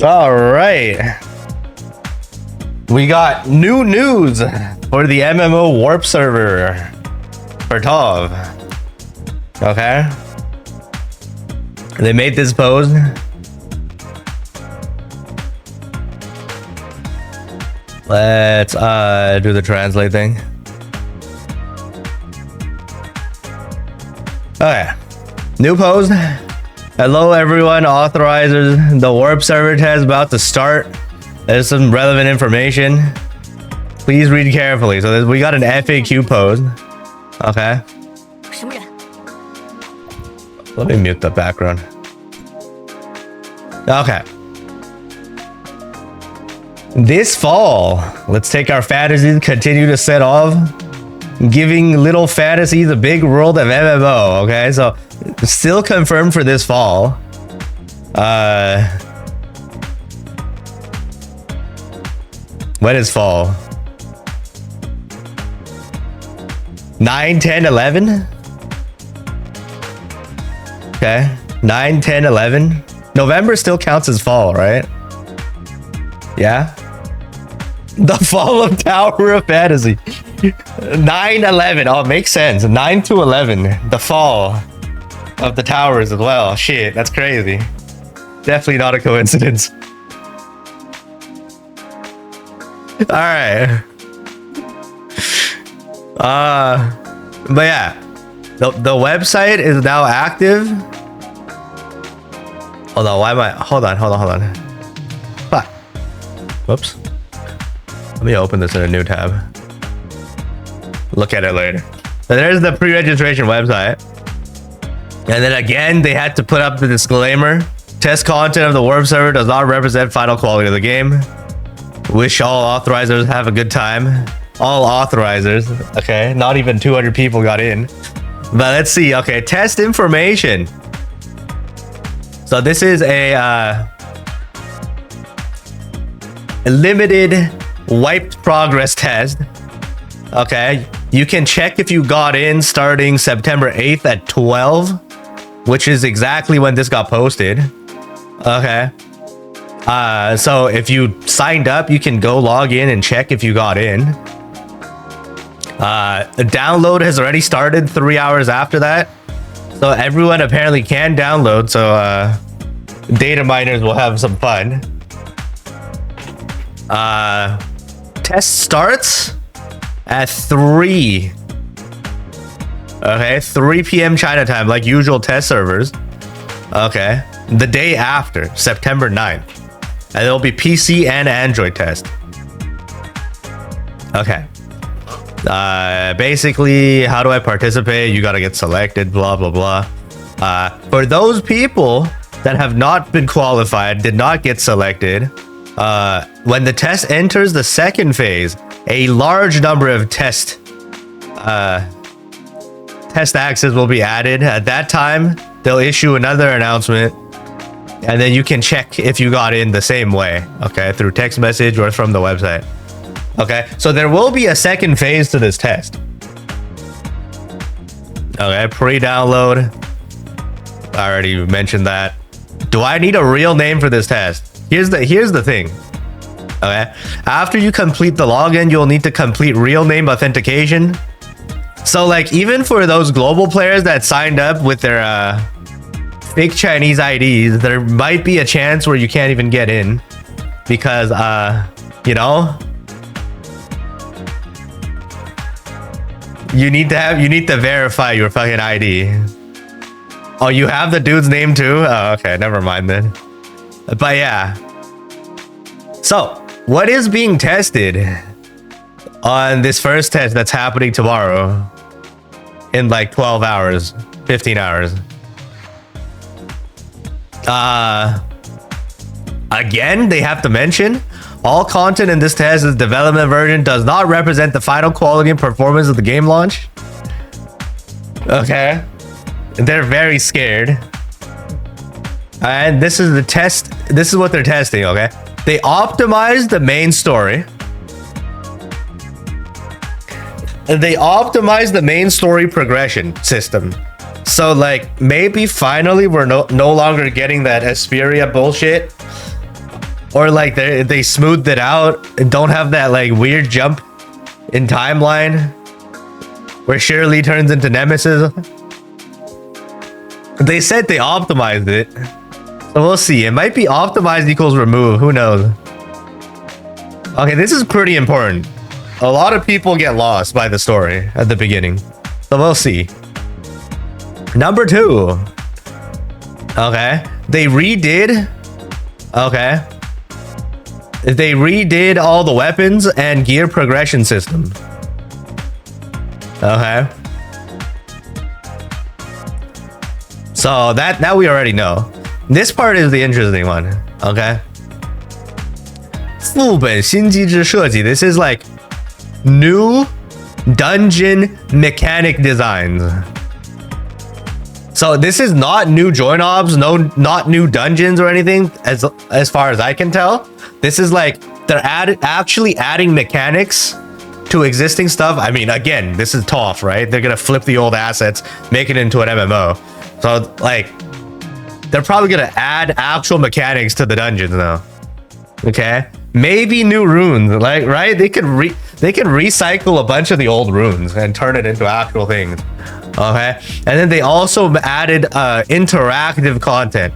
All right. We got new news for the MMO Warp server for TOV. Okay. They made this post. Let's do the translate thing. Okay. New post. Hello everyone, authorizers. The Warp server test is about to start. There's some relevant information. Please read carefully. So we got an FAQ post. Okay. Let me mute the background. Okay. This fall, let's take our fantasies, continue to set off, giving little fantasies a big world of MMO. Okay, so still confirmed for this fall. When is fall? 9, 10, 11? Okay, 9, 10, 11. November still counts as fall, right? Yeah. The fall of Tower of Fantasy. 9, 11. Oh, it makes sense. 9 to 11. The fall of the towers as well. Shit, that's crazy. Definitely not a coincidence. All right. But yeah, the website is now active. Hold on, why am I? Hold on. Fuck. Whoops. Let me open this in a new tab. Look at it later. So there's the pre-registration website. And then again, they had to put up the disclaimer. Test content of the Warp server does not represent final quality of the game. Wish all authorizers have a good time. All authorizers. Okay, not even 200 people got in. But let's see. Okay, test information. So this is a limited wiped progress test. Okay, you can check if you got in starting September 8th at 12, which is exactly when this got posted. Okay. So if you signed up, you can go log in and check if you got in. The download has already started 3 hours after that. So everyone apparently can download. So data miners will have some fun. Test starts at 3. Okay, 3 p.m. China time, like usual test servers. Okay, the day after, September 9th. And there'll be PC and Android test. Okay. Basically, how do I participate? You gotta get selected, blah, blah, blah. For those people that have not been qualified, did not get selected, when the test enters the second phase, a large number of test access will be added. At that time, they'll issue another announcement, and then you can check if you got in the same way, okay, through text message or from the website. Okay, so there will be a second phase to this test. Okay, pre-download. I already mentioned that. Do I need a real name for this test? Here's the thing. Okay, after you complete the login, you'll need to complete real name authentication. So like, even for those global players that signed up with their fake Chinese IDs, there might be a chance where you can't even get in because you know, you need to verify your fucking ID. Oh, you have the dude's name too? Oh, okay, never mind then. But yeah. So, what is being tested on this first test that's happening tomorrow in like 12 hours, 15 hours? Again, they have to mention all content in this test is development version, does not represent the final quality and performance of the game launch. Okay. They're very scared. And this is the test. This is what they're testing, okay? They optimized the main story. And they optimized the main story progression system. So like maybe finally we're no longer getting that Asperia bullshit or like they smoothed it out and don't have that like weird jump in timeline where Shirley turns into Nemesis. They said they optimized it, so we'll see. It might be optimized equals remove. Who knows? Okay, this is pretty important. A lot of people get lost by the story at the beginning, so we'll see. Number 2. Okay, they redid. Okay, they redid all the weapons and gear progression system. Okay, so that we already know. This part is the interesting one. Okay, 副本新机制设计. This is like new dungeon mechanic designs. So this is not new join obs, not new dungeons or anything, as far as I can tell. This is like they're actually adding mechanics to existing stuff. I mean, again, this is tough, right? They're gonna flip the old assets, make it into an MMO. So like, they're probably gonna add actual mechanics to the dungeons now. Okay, maybe new runes, like, right? They could recycle a bunch of the old runes and turn it into actual things. Okay, and then they also added interactive content.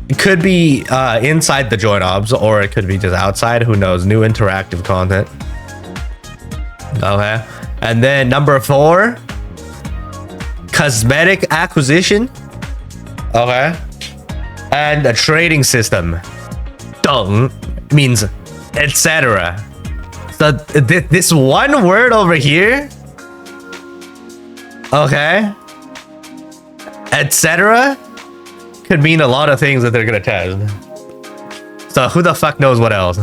It could be inside the join obs, or it could be just outside. Who knows? New interactive content. Okay, and then number 4, cosmetic acquisition. Okay, and a trading system. Dong means etc. So this one word over here, okay, etc., could mean a lot of things that they're gonna test. So who the fuck knows what else?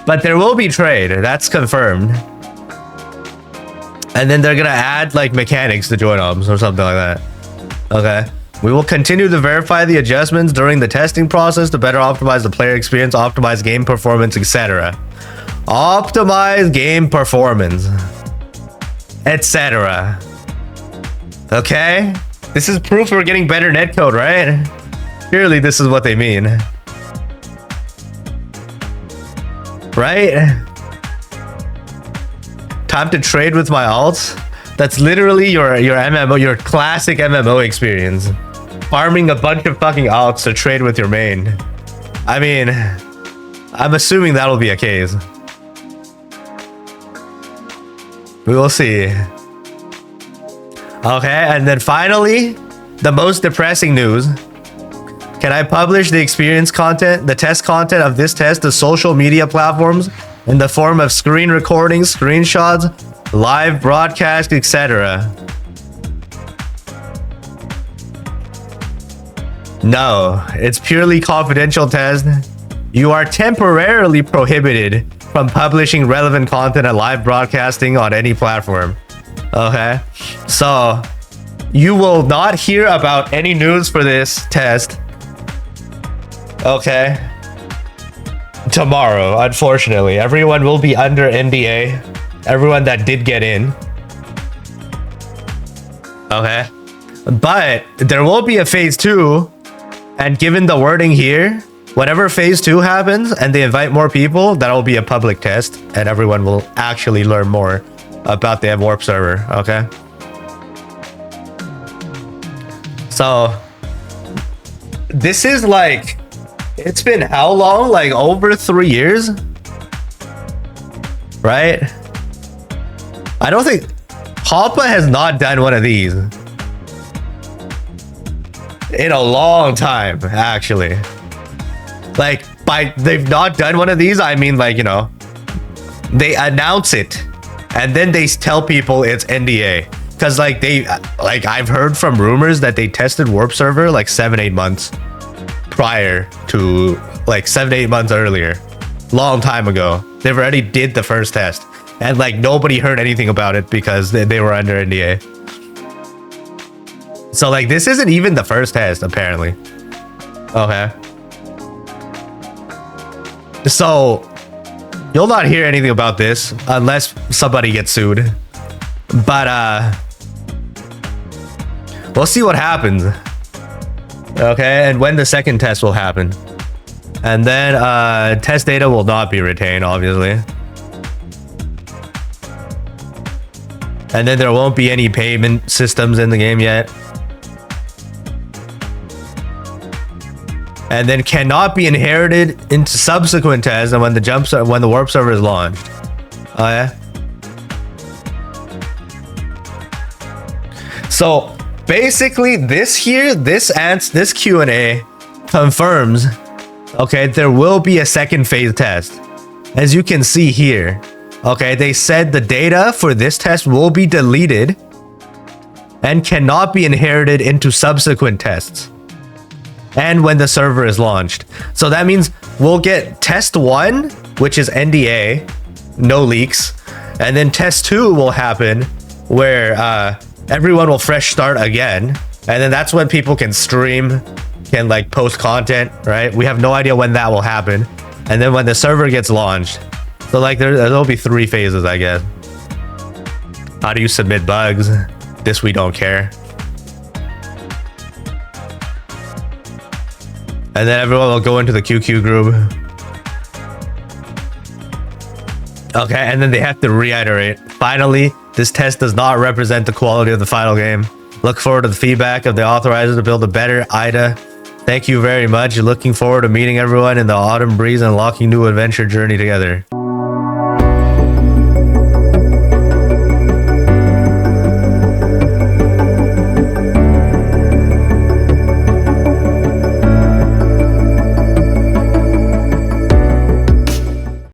But there will be trade, that's confirmed. And then they're gonna add like mechanics to join obs or something like that. Okay. We will continue to verify the adjustments during the testing process to better optimize the player experience, optimize game performance, etc. Optimize game performance, etc. Okay, this is proof we're getting better netcode, right? Surely this is what they mean, right? Time to trade with my alts. That's literally your MMO, your classic MMO experience. Farming a bunch of fucking alts to trade with your main. I mean, I'm assuming that'll be a case. We will see. Okay, and then finally, the most depressing news. Can I publish the experience content, the test content of this test to social media platforms in the form of screen recordings, screenshots, live broadcast, etc.? No, it's purely confidential test. You are temporarily prohibited from publishing relevant content and live broadcasting on any platform. Okay, so you will not hear about any news for this test. Okay, tomorrow, unfortunately, everyone will be under NDA. Everyone that did get in. Okay, but there will be a phase 2, and given the wording here, whenever phase 2 happens and they invite more people, that'll be a public test and everyone will actually learn more about the warp server. Okay, so this is like, it's been how long? Like over 3 years, right? I don't think Hoppa has not done one of these in a long time, actually. Like, they've not done one of these, I mean, like, you know, they announce it and then they tell people it's NDA. Because like I've heard from rumors that they tested warp server like 7-8 months prior to, like 7-8 months earlier, long time ago. They've already did the first test and like nobody heard anything about it because they were under NDA. So like this isn't even the first test apparently. Okay, so you'll not hear anything about this unless somebody gets sued. But we'll see what happens. Okay, and when the second test will happen. And then test data will not be retained, obviously. And then there won't be any payment systems in the game yet. And then cannot be inherited into subsequent tests and when the warp server is launched. Oh yeah. So basically this Q&A confirms, okay, there will be a second phase test. As you can see here, okay, they said the data for this test will be deleted and cannot be inherited into subsequent tests and when the server is launched. So that means we'll get test 1, which is NDA, no leaks, and then test 2 will happen where everyone will fresh start again, and then that's when people can stream, can like post content, right? We have no idea when that will happen. And then when the server gets launched, so like there'll be 3 phases, I guess. How do you submit bugs? This we don't care. And then everyone will go into the QQ group. Okay, and then they have to reiterate. Finally, this test does not represent the quality of the final game. Look forward to the feedback of the authorizers to build a better IDA. Thank you very much. Looking forward to meeting everyone in the autumn breeze and unlocking new adventure journey together.